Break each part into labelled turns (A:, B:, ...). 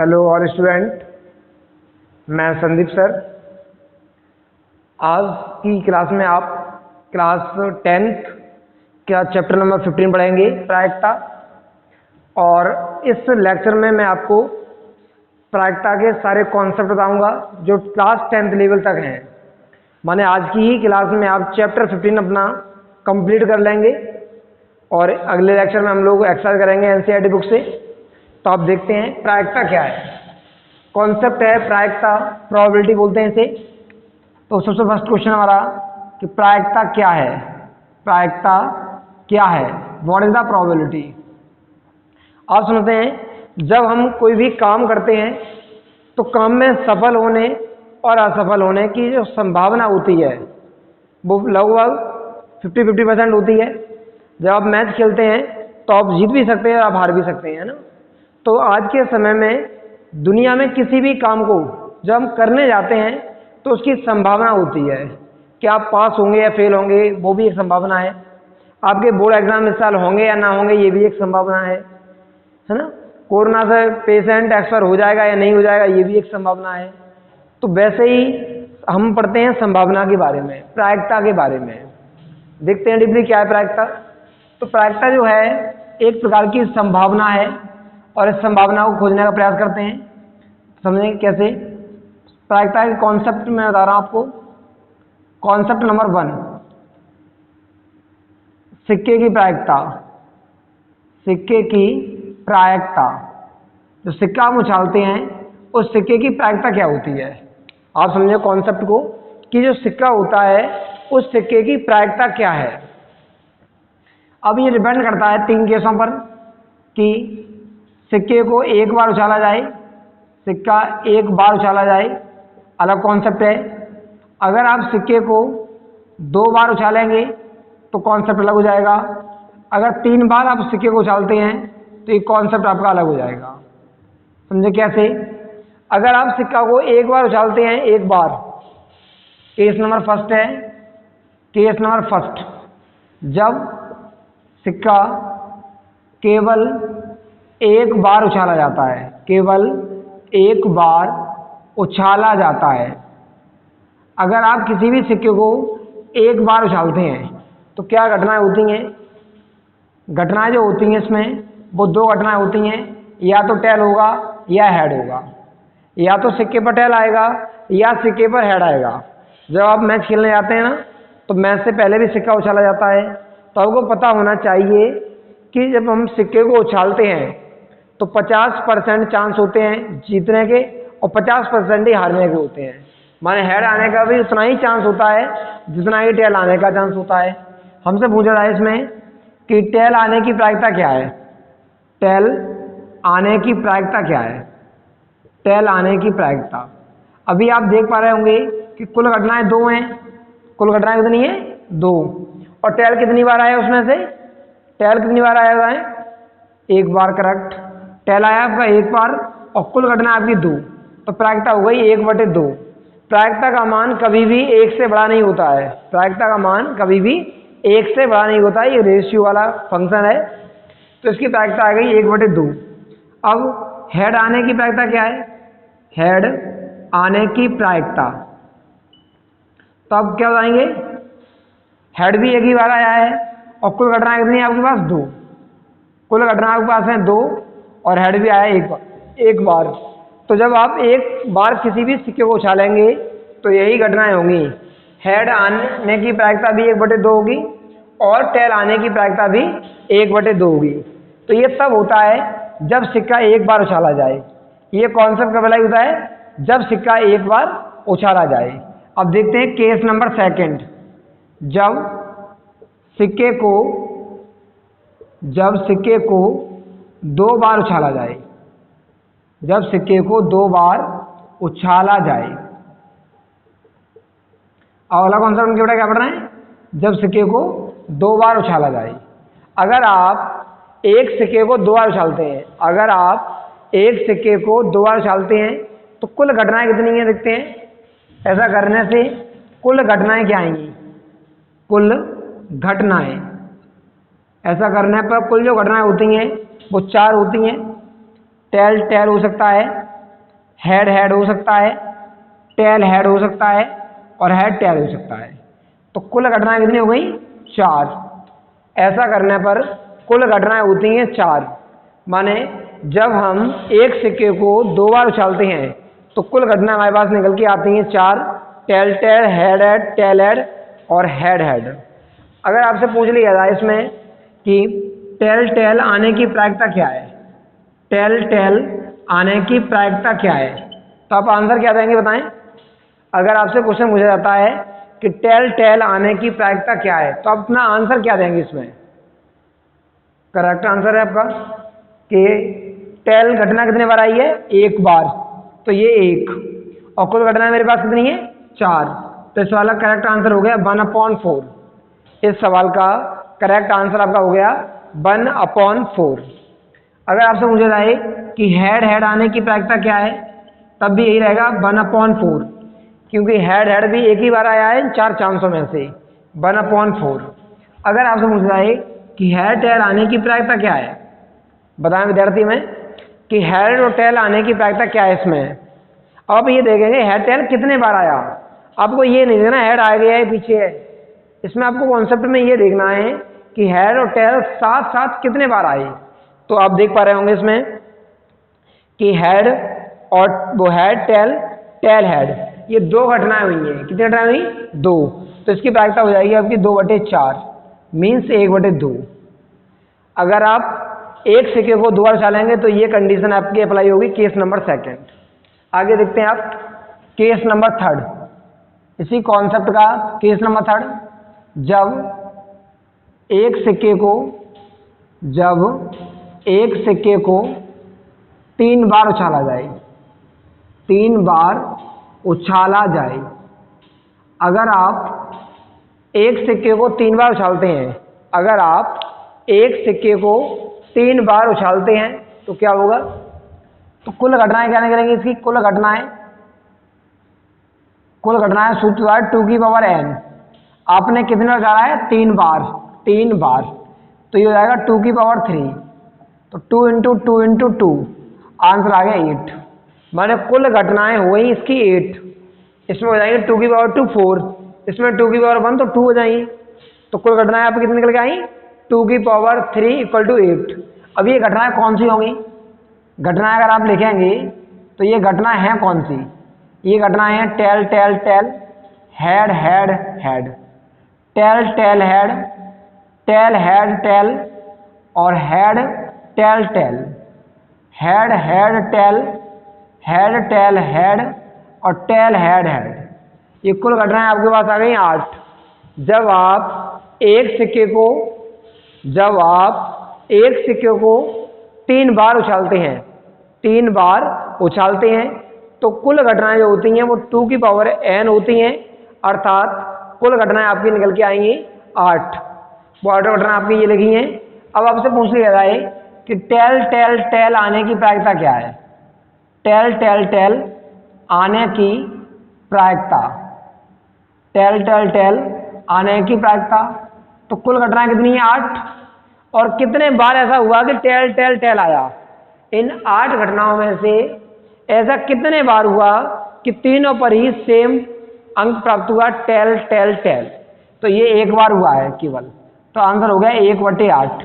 A: Hello और student, मैं Sandeep sir. आज की क्लास में आप क्लास 10th का चैप्टर नंबर 15 पढ़ेंगे, प्रायिकता। और इस लेक्चर में मैं आपको प्रायिकता के सारे कॉन्सेप्ट बताऊंगा जो क्लास 10th लेवल तक हैं। माने आज की ही क्लास में आप चैप्टर 15 अपना कंप्लीट कर लेंगे और अगले लेक्चर में हम लोग एक्सरसाइज करेंगे एनसीईआरटी बुक से। तो आप देखते हैं प्रायिकता क्या है। कॉन्सेप्ट है प्रायिकता, प्रोबेबिलिटी बोलते हैं इसे। तो सबसे फर्स्ट क्वेश्चन हमारा कि प्रायिकता क्या है। प्रायिकता क्या है, व्हाट इज द प्रोबेबिलिटी। आप सुनते हैं जब हम कोई भी काम करते हैं तो काम में सफल होने और असफल होने की जो संभावना होती है वो लगभग 50-50% होती है। जब आप मैच खेलते हैं तो आप जीत भी सकते हैं, आप हार भी सकते हैं, है ना। तो आज के समय में दुनिया में किसी भी काम को जब हम करने जाते हैं तो उसकी संभावना होती है कि आप पास होंगे या फेल होंगे, वो भी एक संभावना है। आपके बोर्ड एग्जाम इस साल होंगे या ना होंगे, ये भी एक संभावना है ना। कोरोना से पेशेंट एक्सपायर हो जाएगा या नहीं हो जाएगा, ये भी एक संभावना है। तो वैसे ही हम पढ़ते हैं संभावना के बारे में, प्रायिकता के बारे में। देखते हैं डीपली क्या है प्रायिकता। तो प्रायिकता जो है एक प्रकार की संभावना है और इस संभावना को खोजने का प्रयास करते हैं। समझेंगे कैसे। प्रायिकता के कॉन्सेप्ट में बता रहा हूं आपको। कॉन्सेप्ट नंबर 1, सिक्के की प्रायिकता। सिक्के की प्रायिकता, जो सिक्का हम उछालते हैं उस सिक्के की प्रायिकता क्या होती है। आप समझे कॉन्सेप्ट को कि जो सिक्का होता है उस सिक्के की प्रायिकता क्या है। अब ये डिपेंड करता है 3 केसों पर कि सिक्के को एक बार उछाला जाए, सिक्का एक बार उछाला जाए, अलग कॉन्सेप्ट है। अगर आप सिक्के को 2 बार उछालेंगे तो कॉन्सेप्ट अलग हो जाएगा। अगर 3 बार आप सिक्के को उछालते हैं तो ये कॉन्सेप्ट आपका अलग हो जाएगा। समझे कैसे। अगर आप सिक्का को एक बार उछालते हैं, एक बार, केस नंबर फर्स्ट है। केस नंबर फर्स्ट, जब सिक्का केवल एक बार उछाला जाता है, केवल एक बार उछाला जाता है। अगर आप किसी भी सिक्के को एक बार उछालते हैं तो क्या घटनाएं होती हैं। घटनाएं जो होती हैं इसमें वो 2 घटनाएं होती हैं, या तो टेल होगा या हेड होगा। या तो सिक्के पर टेल आएगा या सिक्के पर हेड आएगा। जब आप मैच खेलने जाते हैं ना तो मैच से पहले भी सिक्का उछाला जाता है। तो आपको पता होना चाहिए कि जब हम सिक्के को उछालते हैं तो 50% चांस होते हैं जीतने के और 50% ही हारने के होते हैं। माने हेड आने का भी उतना ही चांस होता है जितना ही टेल आने का चांस होता है। हमसे पूछा जाए इसमें कि टेल आने की प्रायिकता क्या है। टेल आने की प्रायिकता क्या है। टेल आने की प्रायिकता, अभी आप देख पा रहे होंगे कि कुल घटनाएं 2 हैं। कुल घटनाएं कितनी है, 2। और टेल कितनी बार आया उसमें से, टेल कितनी बार आया है, 1 बार। करेक्ट, टेल आया आपका 1 बार और कुल घटना आपकी 2। तो प्रायिकता हो गई 1/2। प्रायिकता का मान कभी भी 1 से बड़ा नहीं होता है। प्रायिकता का मान कभी भी 1 से बड़ा नहीं होता है, ये रेशियो वाला फंक्शन है। तो इसकी प्रायिकता आ गई 1/2। अब हेड आने की प्रायिकता क्या है। हेड आने की प्रायिकता, तो अब क्या बताएंगे। हेड भी 1 ही बार आया है और कुल घटना कितनी है आपके पास, 2। कुल घटना आपके पास है 2 और हेड भी आया 1 बार। तो जब आप 1 बार किसी भी सिक्के को उछालेंगे तो यही घटनाएं होंगी। हेड आने की प्रायिकता भी 1/2 होगी और टेल आने की प्रायिकता भी 1/2 होगी। तो ये तब होता है जब सिक्का 1 बार उछाला जाए। ये कॉन्सेप्ट कब अप्लाई होता है, जब सिक्का 1 बार उछाला जाए। अब देखते हैं केस नंबर 2, जब सिक्के को 2 बार उछाला जाए। जब सिक्के को 2 बार उछाला जाए। और अगला कॉन्सेप्ट उनके बेटा क्या पढ़ रहे हैं, जब सिक्के को 2 बार उछाला जाए। अगर आप एक सिक्के को 2 बार उछालते हैं, अगर आप एक सिक्के को 2 बार उछालते हैं तो कुल घटनाएं कितनी हैं देखते हैं। ऐसा करने से कुल घटनाएं क्या आएंगी, कुल घटनाएं। ऐसा करने पर कुल जो घटनाएं होती हैं वो 4 होती हैं। टेल हो सकता है, हेड हेड हो सकता है, टेल हेड हो सकता है और हेड टेल हो सकता है। तो कुल घटनाएं कितनी हो गई? 4। ऐसा करने पर कुल घटनाएं होती हैं 4। माने जब हम एक सिक्के को 2 बार उछालते हैं तो कुल घटनाएं हमारे पास निकल के आती हैं 4। Tail tail, head head, tail head और हेड हेड। अगर आपसे पूछ लिया जाए इसमें कि टेल टेल आने की प्रायिकता क्या है, टेल टेल आने की प्रायिकता क्या है, तो आप आंसर क्या देंगे बताएं? अगर आपसे क्वेश्चन पूछा जाता है कि टेल टेल आने की प्रायिकता क्या है, तो आप अपना आंसर क्या देंगे इसमें? करेक्ट आंसर है आपका कि टेल घटना कितने बार आई है? 1 बार। तो ये 1 और कुल घटना मेरे पास कितनी है? 4। तो इस सवाल का करेक्ट आंसर हो गया 1/4। इस सवाल का करेक्ट आंसर आपका हो गया 1/4। अगर आपसे पूछा जाए कि हेड हेड आने की प्रायिकता क्या है, तब भी यही रहेगा 1/4, क्योंकि हेड हेड भी एक ही बार आया है 4 चांसों में से 1/4। अगर आपसे पूछा जाए कि हेड टेल आने की प्रायिकता क्या है, बताएं विद्यार्थी में कि हेड और टेल आने की प्रायिकता क्या है इसमें। अब ये देखेंगे हेड टेल कितने बार आया, आपको ये नहीं देखना हेड आ गया है पीछे है, इसमें आपको कॉन्सेप्ट में ये देखना है कि हेड और टेल साथ साथ कितने बार आए। तो आप देख पा रहे होंगे इसमें कि हेड और वो हेड टेल, टेल हेड, ये 2 घटनाएं हुई हैं। कितनी घटनाएं हुई? 2। तो इसकी प्रायिकता हो जाएगी आपकी 2/4 मीन्स 1/2। अगर आप एक सिक्के को 2 बार उछालेंगे तो ये कंडीशन आपकी अप्लाई होगी केस नंबर 2। आगे देखते हैं आप केस नंबर 3, इसी कॉन्सेप्ट का केस नंबर 3। जब एक सिक्के को 3 बार उछाला जाए, 3 बार उछाला जाए। अगर आप एक सिक्के को 3 बार उछालते हैं, अगर आप एक सिक्के को 3 बार उछालते हैं तो क्या होगा? तो कुल घटनाएं क्या निकलेंगी इसकी? कुल घटनाएं सूत्र है 2 की पावर n। आपने कितने बार उछाला है? 3 बार, 3 बार। तो ये हो जाएगा 2 की पावर 3। तो 2 इंटू 2 इंटू 2, आंसर आ गया 8। माने कुल घटनाएं हो गई इसकी 8। इसमें हो जाएंगे 2 की पावर 2 4, इसमें 2 की पावर 1 तो 2 हो जाएंगी। तो कुल घटनाएं आपकी कितनी निकल के आई? 2 की पावर 3 = 8। अब ये घटनाएं कौन सी होंगी? घटनाएं अगर आप लिखेंगे तो ये घटनाएं हैं कौन सी? ये घटनाएं हैं tail tail tail, head head head, tail tail head, tail head tail और head tail tail, head head tail, head tail head और टेल हेड हेड। ये कुल घटनाएं आपके पास आ गई 8। जब आप एक सिक्के को 3 बार उछालते हैं, 3 बार उछालते हैं तो कुल घटनाएं जो होती हैं वो 2 की पावर n होती हैं, अर्थात कुल घटनाएं आपकी निकल के आएंगी 8। वो 8 घटनाएं आपकी ये लिखी हैं। अब आपसे पूछ लिया जाए कि टेल टेल टेल आने की प्रायिकता क्या है? टेल टेल टेल आने की प्रायिकता, टेल टेल टेल आने की प्रायिकता। तो कुल घटनाएं कितनी है? 8। और कितने बार ऐसा हुआ कि टेल टेल टेल आया? इन 8 घटनाओं में से ऐसा कितने बार हुआ कि तीनों पर ही सेम अंक प्राप्त हुआ, टेल टेल टेल? तो ये 1 बार हुआ है केवल। तो आंसर हो गया 1/8।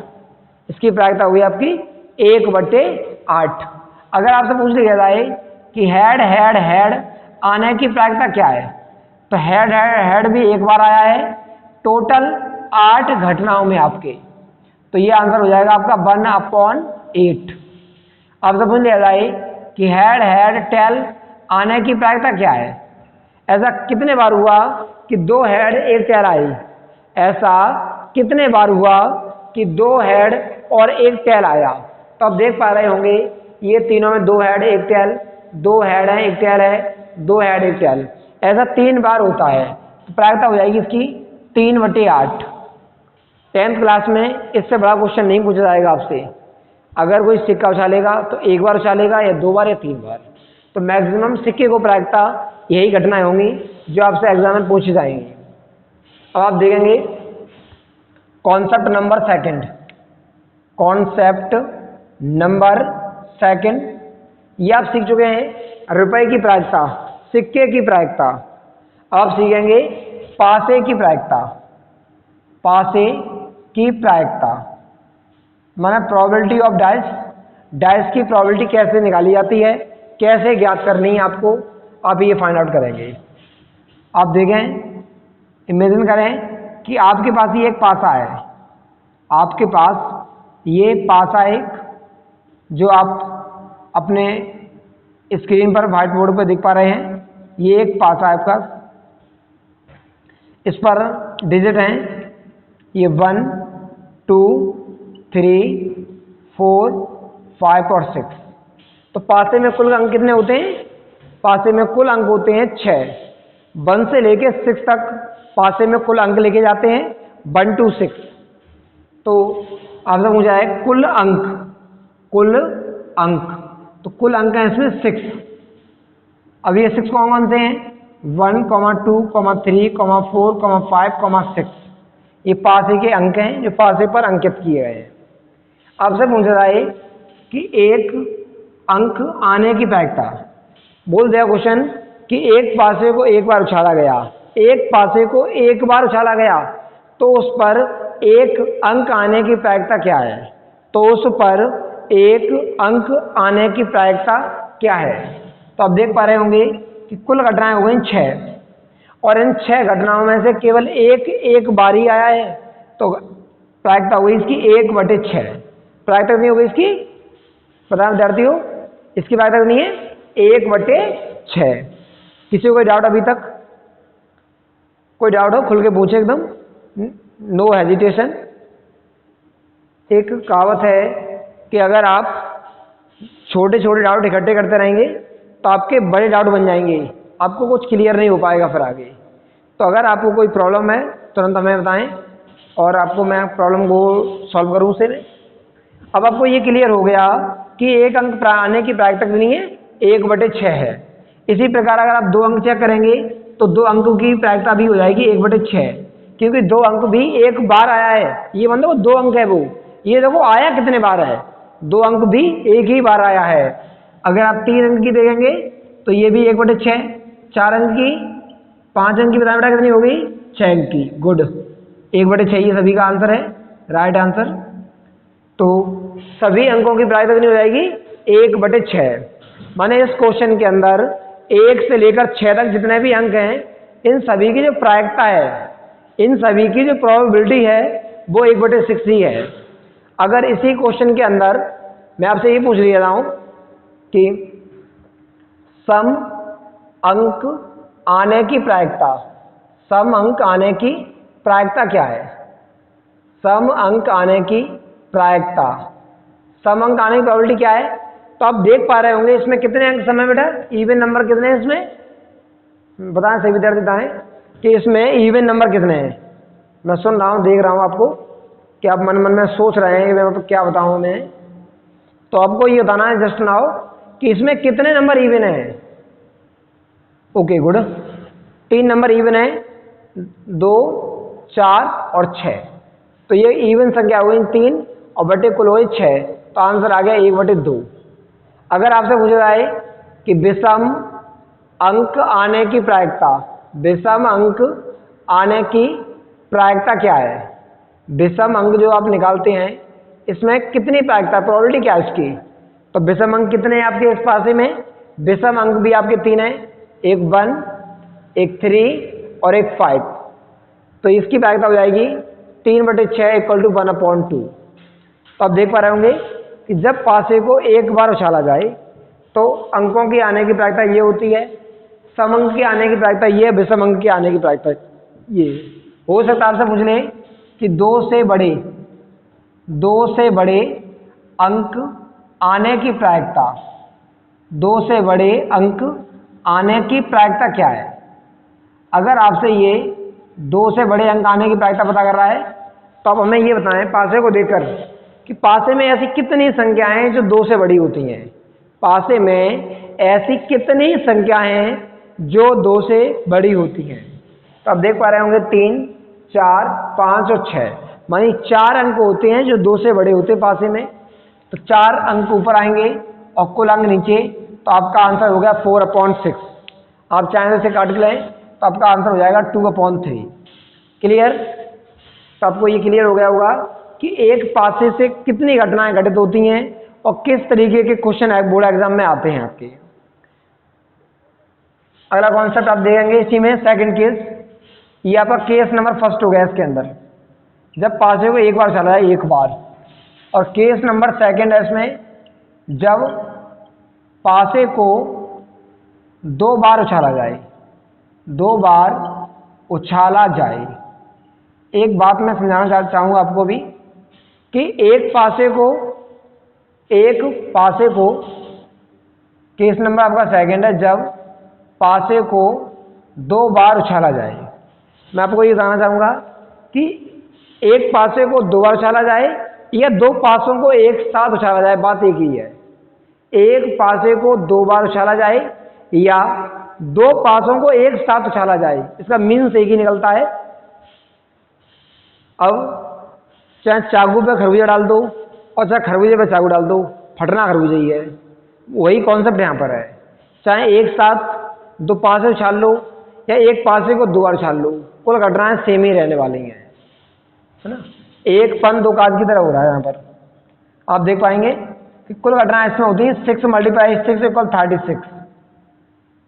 A: इसकी प्रायिकता हुई आपकी 1/8। अगर आपसे पूछ लिया जाए कि हेड हेड हेड आने की प्रायिकता क्या है, तो हेड हेड हेड भी 1 बार आया है, टोटल 8 घटनाओं में आपके। तो ये आंसर हो जाएगा आपका 1/8। आपसे पूछ लिया जाए कि हेड हेड टेल आने की प्रायिकता क्या है, ऐसा कितने बार हुआ कि 2 हेड 1 टेल आई? ऐसा कितने बार हुआ कि 2 हेड और 1 टेल आया? तो आप देख पा रहे होंगे ये तीनों में 2 हेड 1 टेल, 2 हेड है 1 टेल है, 2 हेड 1 टेल, ऐसा 3 बार होता है। तो प्रायिकता हो जाएगी इसकी 3/8। 10th क्लास में इससे बड़ा क्वेश्चन नहीं पूछा जाएगा आपसे। अगर कोई सिक्का उछालेगा तो 1 बार उछालेगा या 2 बार या 3 बार। तो मैक्सिमम सिक्के को प्रायिकता यही घटनाएं होंगी जो आपसे एग्जाम में पूछी जाएंगी। अब आप देखेंगे कॉन्सेप्ट नंबर 2, कॉन्सेप्ट नंबर 2 ये आप सीख चुके हैं रुपए की प्रायिकता, सिक्के की प्रायिकता। अब सीखेंगे पासे की प्रायिकता। पासे की प्रायिकता माना प्रोबेबिलिटी ऑफ डाइस। डाइस की प्रोबेबिलिटी कैसे निकाली जाती है, कैसे ज्ञात करनी है आपको, आप ये फाइंड आउट करेंगे। आप देखें, इमेजिन करें कि आपके पास ये एक पासा है, आपके पास ये पासा एक, जो आप अपने स्क्रीन पर व्हाइट बोर्ड पर देख पा रहे हैं। ये एक पासा है आपका, इस पर डिजिट हैं ये 1 2 3 4 5 और 6। तो पासे में कुल अंक कितने होते हैं, पासे में कुल अंक होते हैं 6। 1 से लेके 6 तक पासे में कुल अंक लेके जाते हैं, 1 to 6। तो आपसे पूछा है कुल अंक, कुल अंक, तो कुल अंक है इसमें 6। अब ये 6 कौन से हैं, 1, 2, 3, 4, 5, 6। ये पासे के अंक हैं जो पासे पर अंकित किए गए हैं। आपसे पूछ रहा है कि एक अंक आने की प्रायिकता। बोल दिया क्वेश्चन कि एक पासे को एक बार उछाला गया, एक पासे को एक बार उछाला गया, तो उस पर एक अंक आने की प्रायिकता क्या है, तो उस पर एक अंक आने की प्रायिकता क्या है। तो आप देख पा रहे होंगे कि कुल घटनाएं हो गई 6, और इन 6 घटनाओं में से केवल एक बार ही आया है, तो प्रायिकता हुई इसकी 1/6। प्रायिकता नहीं होगी इसकी, पता विद्यार्थी हो, इसकी प्रायिकता नहीं है 1/6। किसी को कोई डाउट अभी तक, कोई डाउट हो खुल के पूछे एकदम, नो हेजिटेशन। एक कहावत है कि अगर आप छोटे छोटे डाउट इकट्ठे करते रहेंगे तो आपके बड़े डाउट बन जाएंगे, आपको कुछ क्लियर नहीं हो पाएगा फिर आगे। तो अगर आपको कोई प्रॉब्लम है तुरंत हमें बताएं और आपको मैं प्रॉब्लम को सॉल्व करूं उसे। अब आपको ये क्लियर हो गया कि एक अंक आने की प्रायिकता कितनी है, 1/6 है। इसी प्रकार अगर आप 2 अंक चेक करेंगे तो 2 अंकों की प्रायिकता भी हो जाएगी 1/6, क्योंकि 2 अंक भी एक बार आया है। ये मतलब 2 अंक है वो, ये देखो आया कितने बार है, 2 अंक भी एक ही बार आया है। अगर आप 3 अंक की देखेंगे तो ये भी 1/6, 4 अंक की, 5 अंक की बताया कितनी हो गई, 6 अंक की। गुड, 1/6 ये सभी का आंसर है, राइट आंसर। तो सभी अंकों की प्रायिकता कितनी हो जाएगी, 1/6। माने इस क्वेश्चन के अंदर 1 से लेकर 6 तक जितने भी अंक हैं, इन सभी की जो प्रायिकता है, इन सभी की जो प्रोबेबिलिटी है वो 1/6 ही है। अगर इसी क्वेश्चन के अंदर मैं आपसे ये पूछ रहा हूं कि सम अंक आने की प्रायिकता, सम अंक आने की प्रायिकता क्या है, सम अंक आने की प्रायिकता, सम अंक आने की प्रोबेबिलिटी क्या है। तो आप देख पा रहे होंगे इसमें कितने अंक समय बेटा, इवन नंबर कितने हैं इसमें, बताएं सही विद्यार्थी बताएं कि इसमें इवन नंबर कितने हैं। मैं सुन रहा हूं, देख रहा हूं आपको कि आप मन मन में सोच रहे हैं कि मैं क्या बताऊं मैं, तो आपको ये बताना है जस्ट नाउ कि इसमें कितने नंबर इवन है। ओके गुड, 3 नंबर इवन है, 2, 4 और 6। तो ये इवन संख्या हो गई 3 और बटे कुल हो 6, तो आंसर आ गया 1/2। अगर आपसे पूछा जाए कि विषम अंक आने की प्रायिकता, विषम अंक आने की प्रायिकता क्या है, विषम अंक जो आप निकालते हैं इसमें कितनी प्रायिकता, प्रोबेबिलिटी क्या है इसकी। तो विषम अंक कितने हैं आपके इस पासे में, विषम अंक भी आपके 3 हैं, एक 1, एक 3 और एक 5। तो इसकी प्रायिकता हो जाएगी 3/6 = 1/2। तो आप देख पा रहे होंगे कि जब पासे को एक बार उछाला जाए तो अंकों की आने की प्रायिकता ये होती है, सम अंक की आने की प्रायिकता ये, विषम अंक की आने की प्रायिकता ये। हो सकता है आपसे पूछ लें कि 2 से बड़े अंक आने की प्रायिकता, 2 से बड़े अंक आने की प्रायिकता क्या है। अगर आपसे ये 2 से बड़े अंक आने की प्रायिकता पता कर रहा है तो आप हमें ये बताएं पासे को देखकर कि पासे में ऐसी कितनी संख्याएं हैं जो 2 से बड़ी होती हैं, पासे में ऐसी कितनी संख्याएं हैं जो 2 से बड़ी होती हैं। तो आप देख पा रहे होंगे 3, 4, 5 और 6, मानी 4 अंक होते हैं जो 2 से बड़े होते हैं पासे में। तो 4 अंक ऊपर आएंगे और कुल अंक नीचे, तो आपका आंसर हो गया 4/6। आप चाहें तो इसे काट के लें तो आपका आंसर हो जाएगा 2/3। क्लियर? तो आपको ये क्लियर हो गया होगा कि एक पासे से कितनी घटनाएं घटित होती हैं और किस तरीके के क्वेश्चन बोर्ड एग्जाम में आते हैं आपके। अगला कॉन्सेप्ट आप देखेंगे इसी में सेकंड केस। ये आपका केस नंबर फर्स्ट हो गया इसके अंदर, जब पासे को एक बार चला है एक बार। और केस नंबर सेकंड है इसमें, जब पासे को 2 बार उछाला जाए, 2 बार उछाला जाए। एक बात मैं समझाना चाहूंगा आपको भी कि एक पासे को केस नंबर आपका सेकंड है, जब पासे को 2 बार उछाला जाए। मैं आपको ये बताना चाहूंगा कि एक पासे को 2 बार उछाला जाए या 2 पासों को एक साथ उछाला जाए, बात एक ही है। एक पासे को 2 बार उछाला जाए या 2 पासों को एक साथ उछाला जाए, इसका मीन्स एक ही निकलता है। अब चाहे चाकू पे खरबूजा डाल दो और चाहे खरबूजे पे चाकू डाल दो, फटना खरबूजा ही है। वही कॉन्सेप्ट यहाँ पर है। चाहे एक साथ 2 पासे उछाल लो या एक पासे को 2 बार उछाल लो, कुल घटनाएं सेम ही रहने वाली हैं, है ना। एक पन 2 काज की तरह हो रहा है यहाँ पर। आप देख पाएंगे कि कुल घटनाएं इसमें होती हैं 6 × 6 = 36।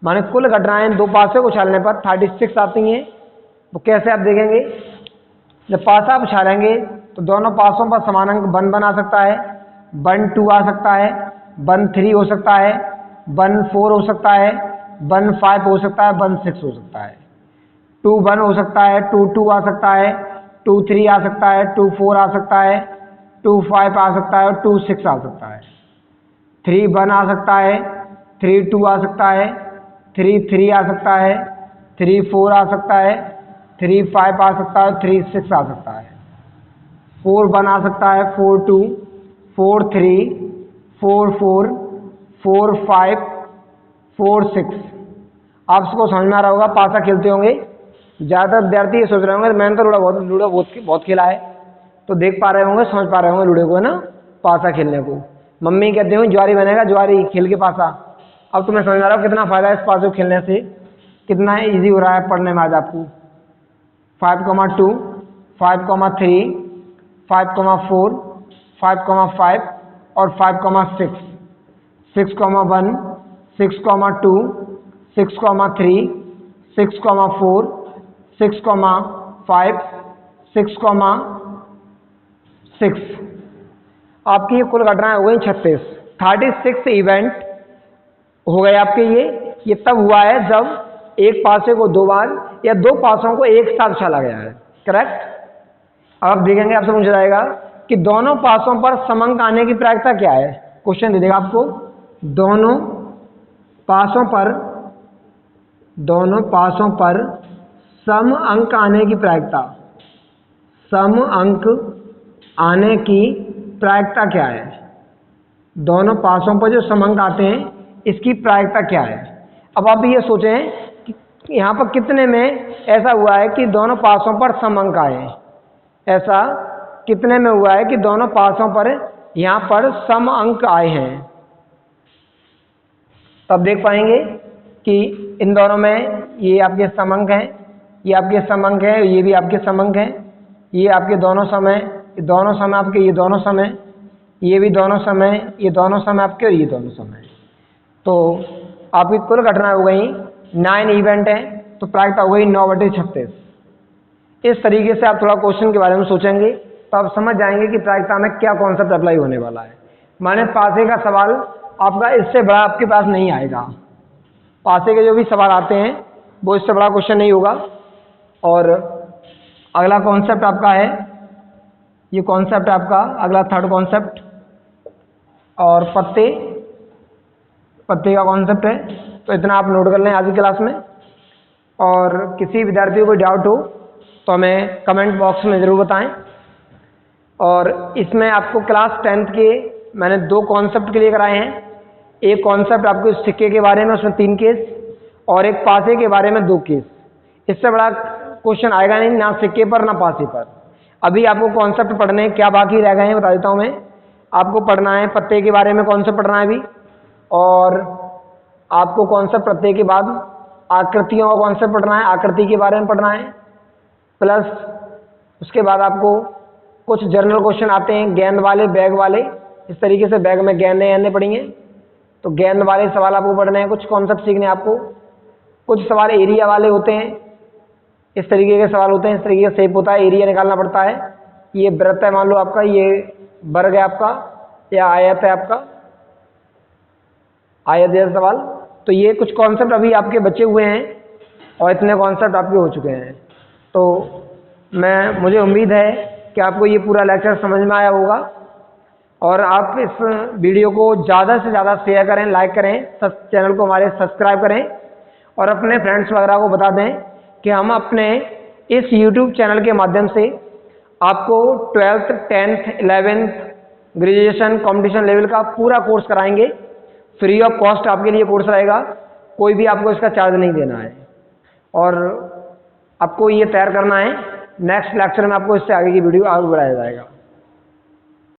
A: माने कुल घटनाएं 2 पासे को उछालने पर 36 आती हैं। तो कैसे आप देखेंगे, जब पासा आप उछालेंगे तो दोनों पासों पर समान अंक 1 1 आ सकता है, 1 2 आ सकता है, 1 3 हो सकता है, 1 4 हो सकता है, 1 5 हो सकता है, 1 6 हो सकता है, 2 1 हो सकता है, 2 2 आ सकता है, 2 3 आ सकता है, 2 4 आ सकता है, 2 5 आ सकता है और 2 6 आ सकता है, 3 1 आ सकता है, 3 2 आ सकता है, 3 3 आ सकता है, 3 4 आ सकता है, 3 5 आ सकता है, 3 6 आ सकता है, 4 1 आ सकता है, 4 2, 4 3, 4 4, 4 5, 4 6। आप सबको समझ में आ रहा होगा, पासा खेलते होंगे। ज़्यादातर विद्यार्थी ये सोच रहे होंगे मैंने तो लूडो बहुत खेला है, तो देख पा रहे होंगे, समझ पा रहे होंगे लूडो को, ना पासा खेलने को। मम्मी कहते होंगे ज्वारी बनेगा, ज्वारी खेल के पासा। अब तुम्हें समझ आ रहा हो कितना फ़ायदा है इस पासे को खेलने से, कितना ईजी हो रहा है पढ़ने में आज आपको। 5,2, 5,3, 5,4, 5,5 और 5,6, 6,1, 6,2, 6,3, 6,4, 6,5, 6,6। आपकी ये कुल घटनाएं हो गई 36। 36 इवेंट हो गए आपके। ये तब हुआ है जब एक पासे को 2 बार या 2 पासों को एक साथ उछाला गया है। करेक्ट? अब देखेंगे, आपसे पूछा जाएगा कि दोनों पासों पर समअंक आने की प्रायिकता क्या है। क्वेश्चन दे देगा आपको, दोनों पासों पर सम अंक आने की प्रायिकता, सम अंक आने की प्रायिकता क्या है। दोनों पासों पर जो सम अंक आते हैं इसकी प्रायिकता क्या है। अब आप ये सोचें कि यहाँ पर कितने में ऐसा हुआ है कि दोनों पासों पर सम अंक आए। ऐसा कितने में हुआ है कि दोनों पासों पर यहाँ पर सम अंक आए हैं। तब देख पाएंगे कि इन दोनों में ये आपके सम अंक हैं, ये आपके सम अंक हैं, ये भी आपके सम अंक हैं, ये आपके दोनों सम हैं, ये दोनों सम आपके, ये दोनों सम हैं, ये भी दोनों सम हैं, ये दोनों सम आपके और ये दोनों सम हैं। तो आपकी कुल घटना हो गई 9 इवेंट हैं, तो प्रायिकता हो गई 9/36। इस तरीके से आप थोड़ा क्वेश्चन के बारे में सोचेंगे तो आप समझ जाएंगे कि प्रायिकता में क्या कॉन्सेप्ट अप्लाई होने वाला है। माने पासे का सवाल आपका इससे बड़ा आपके पास नहीं आएगा। पासे के जो भी सवाल आते हैं वो इससे बड़ा क्वेश्चन नहीं होगा। और अगला कॉन्सेप्ट आपका है, ये कॉन्सेप्ट आपका अगला थर्ड कॉन्सेप्ट, और पत्ते का कॉन्सेप्ट है। तो इतना आप नोट कर लें आज की क्लास में। और किसी विद्यार्थी को कोई डाउट हो तो हमें कमेंट बॉक्स में ज़रूर बताएं। और इसमें आपको क्लास 10th के मैंने 2 कॉन्सेप्ट क्लियर कराए हैं। एक कॉन्सेप्ट आपको सिक्के के बारे में, उसमें 3 केस, और एक पासे के बारे में 2 केस। इससे बड़ा क्वेश्चन आएगा नहीं, ना सिक्के पर ना पासे पर। अभी आपको कॉन्सेप्ट पढ़ने क्या बाकी रह गए हैं बता देता हूँ मैं। आपको पढ़ना है पत्ते के बारे में कॉन्सेप्ट पढ़ना है अभी, और आपको कॉन्सेप्ट प्रत्यय के बाद आकृतियों का कॉन्सेप्ट पढ़ना है, आकृति के बारे में पढ़ना है, प्लस उसके बाद आपको कुछ जनरल क्वेश्चन आते हैं गेंद वाले, बैग वाले। इस तरीके से बैग में गेंदें पढ़ेंगे तो गेंद वाले सवाल आपको पढ़ने हैं, कुछ कॉन्सेप्ट सीखने हैं आपको। कुछ सवाल एरिया वाले होते हैं, इस तरीके के सवाल होते हैं, इस तरीके का शेप होता है, एरिया निकालना पड़ता है। ये वृत्त है मान लो आपका, ये वर्ग है आपका, या आयत है आपका, आयत जैसा सवाल। तो ये कुछ कॉन्सेप्ट अभी आपके बचे हुए हैं और इतने कॉन्सेप्ट आपके हो चुके हैं। तो मुझे उम्मीद है कि आपको ये पूरा लेक्चर समझ में आया होगा और आप इस वीडियो को ज़्यादा से ज़्यादा शेयर करें, लाइक करें, चैनल को हमारे सब्सक्राइब करें और अपने फ्रेंड्स वगैरह को बता दें कि हम अपने इस यूट्यूब चैनल के माध्यम से आपको 12th, 10th, 11th graduation competition level का पूरा कोर्स कराएंगे। फ्री ऑफ कॉस्ट आपके लिए कोर्स रहेगा, कोई भी आपको इसका चार्ज नहीं देना है और आपको ये तैयार करना है। नेक्स्ट लेक्चर में आपको इससे आगे की वीडियो आगे बढ़ाया जाएगा।